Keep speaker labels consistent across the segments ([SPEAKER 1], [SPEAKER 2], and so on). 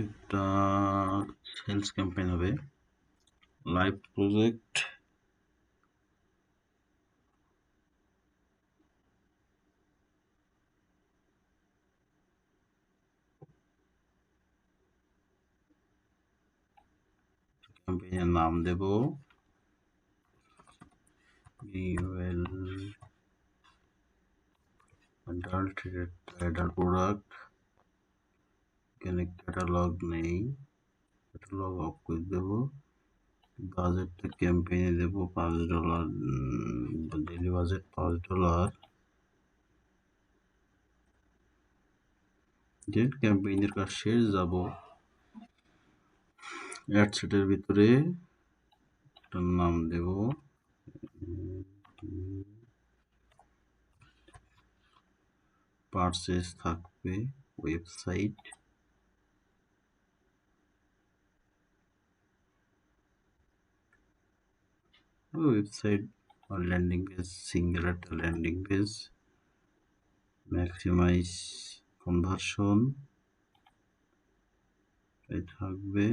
[SPEAKER 1] একটা sales campaign হবে, live project, ক্যাম্পেইনের নাম দেব অ্যাডাল্ট প্রোডাক্ট। এখানে ক্যাটালগ নেই, ক্যাটালগ অফ করে দেব। বাজেটটা ক্যাম্পেইনে দেব $5, ডেইলি বাজেট $5। যে ক্যাম্পেইনের কাজ শেষ, যাব অ্যাড সেটের ভিতরে একটার নাম দেব পারচেজ, থাকবে ওয়েবসাইট, আর ল্যান্ডিং পেজ, সিঙ্গেল একটা ল্যান্ডিং পেজ, ম্যাক্সিমাইজ কনভার্সন থাকবে।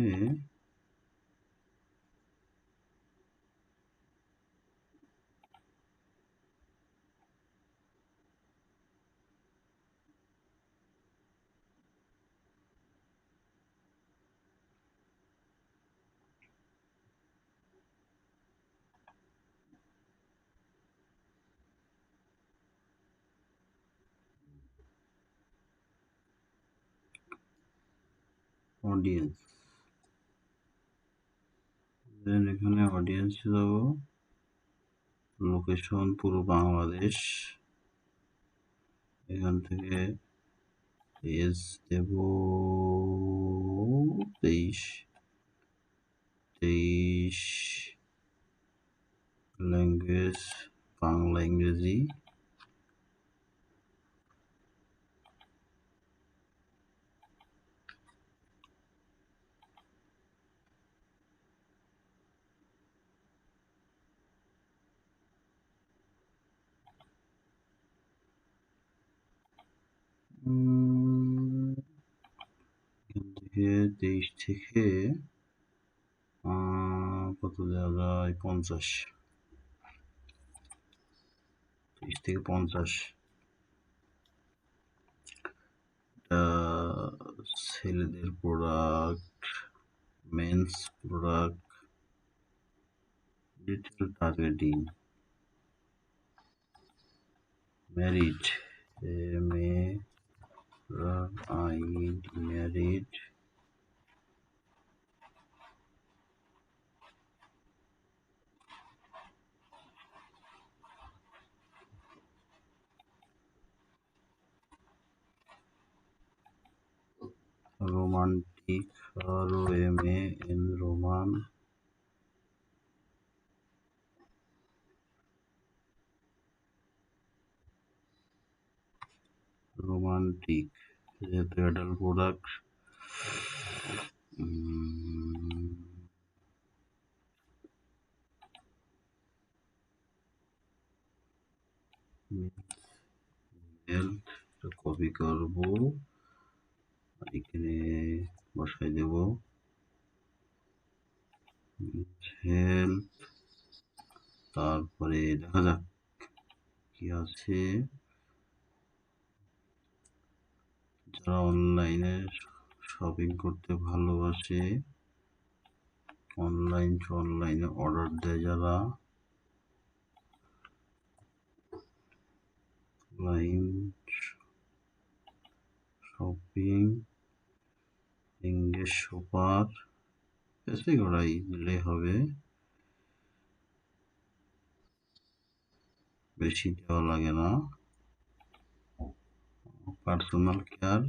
[SPEAKER 1] অডিয়েন্স, দেন এখানে অডিয়েন্স যাব, লোকেশন পুরো বাংলাদেশ, এখান থেকে এজ দেব 23, ল্যাঙ্গুয়েজ বাংলা ইংরেজি, এখান থেকে 23 থেকে কত দেওয়া যায়, 50, 23 থেকে 50। ছেলেদের product, men's product, detail targeting, married, MARID, married, romantic, ROMAN, roman, romantic, যেহেতু অ্যাডাল্ট প্রোডাক্ট, হেলথ কপি করব, এখানে বসাই দেব হেলথ, তারপরে দেখা যাক কি আছে। যারা অনলাইনে শপিং করতে ভালোবাসে, অনলাইনে অর্ডার দেয় যারা, অনলাইন শপিং, ইংলিশ শপার, বেশি করাই দিলে হবে, বেশি দেওয়া লাগে না। পার্সোনাল কেয়ার,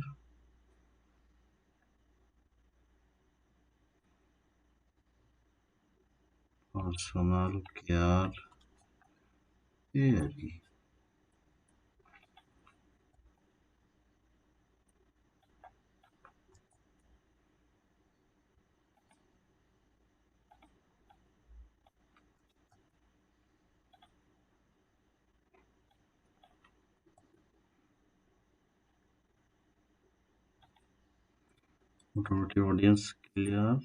[SPEAKER 1] এই আর কি। মোটামুটি audience clear.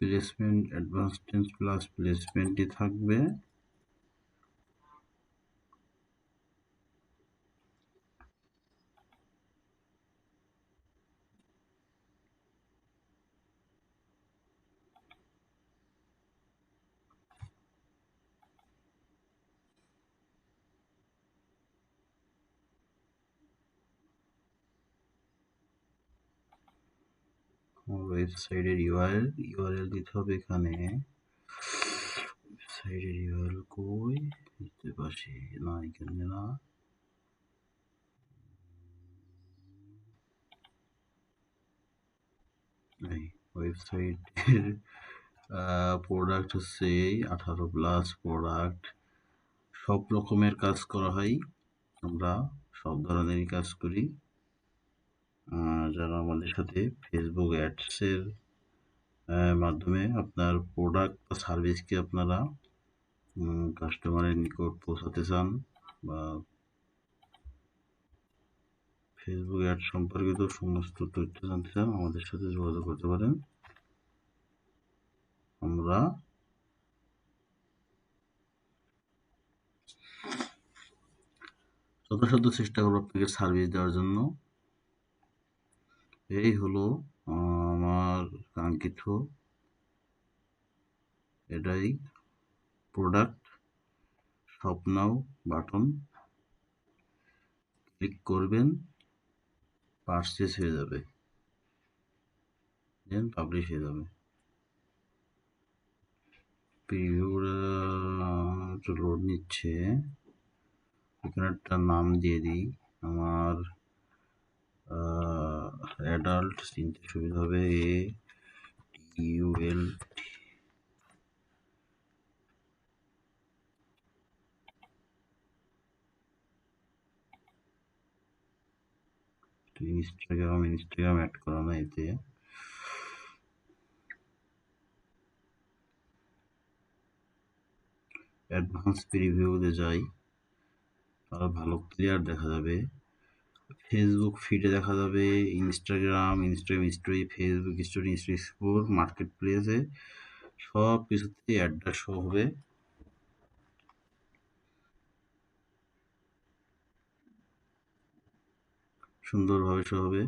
[SPEAKER 1] Placement advance tense plus প্লেসমেন্টই থাকবে। ওয়েবসাইটের ইউআরএল দিতে হবে এখানে। ওয়েবসাইটের ইউআরএল কই দিতে পারছি না, এখানে না। এই ওয়েবসাইটের প্রোডাক্ট হচ্ছে 18+ প্রোডাক্ট। সব রকমের কাজ করা হয়, আমরা সব ধরনেরই কাজ করি। যারা আমাদের সাথে ফেসবুক অ্যাডসের মাধ্যমে আপনার প্রোডাক্ট বা সার্ভিসকে আপনারা কাস্টমারের নিকট পৌঁছাতে চান বা ফেসবুক অ্যাড সম্পর্কিত সমস্ত তথ্য জানতে চান, আমাদের সাথে যোগাযোগ করতে পারেন। আমরা যথাসাধ্য চেষ্টা করবো আপনাকে সার্ভিস দেওয়ার জন্য। এই হলো আমার কাঙ্ক্ষিত এটাই প্রোডাক্ট। শপ নাও বাটন ক্লিক করবেন, পারচেস হয়ে যাবে, দেন পাবলিশ হয়ে যাবে। প্রিভিউটা লোড নিচ্ছে, এখানে একটা নাম দিয়ে দিই আমার, অ্যাডাল্ট চিনতে সুবিধা হবে, AUL। ইনস্টাগ্রাম অ্যাড করা না এতে। অ্যাডভান্স প্রিভিউতে যাই, তাহলে ভালো ক্লিয়ার দেখা যাবে। ফেসবুক ফিডে দেখা যাবে, Instagram story, Facebook story, explore, market প্লেসে সব কিছুতেই অ্যাডটা শো হবে। সুন্দরভাবে শো হবে।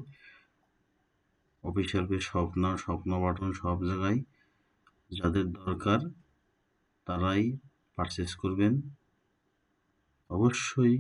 [SPEAKER 1] অফিসিয়াল পেজ, স্বপ্ন বাটন সব জায়গায়। যাদের দরকার তারাই পারচেস করবেন। অবশ্যই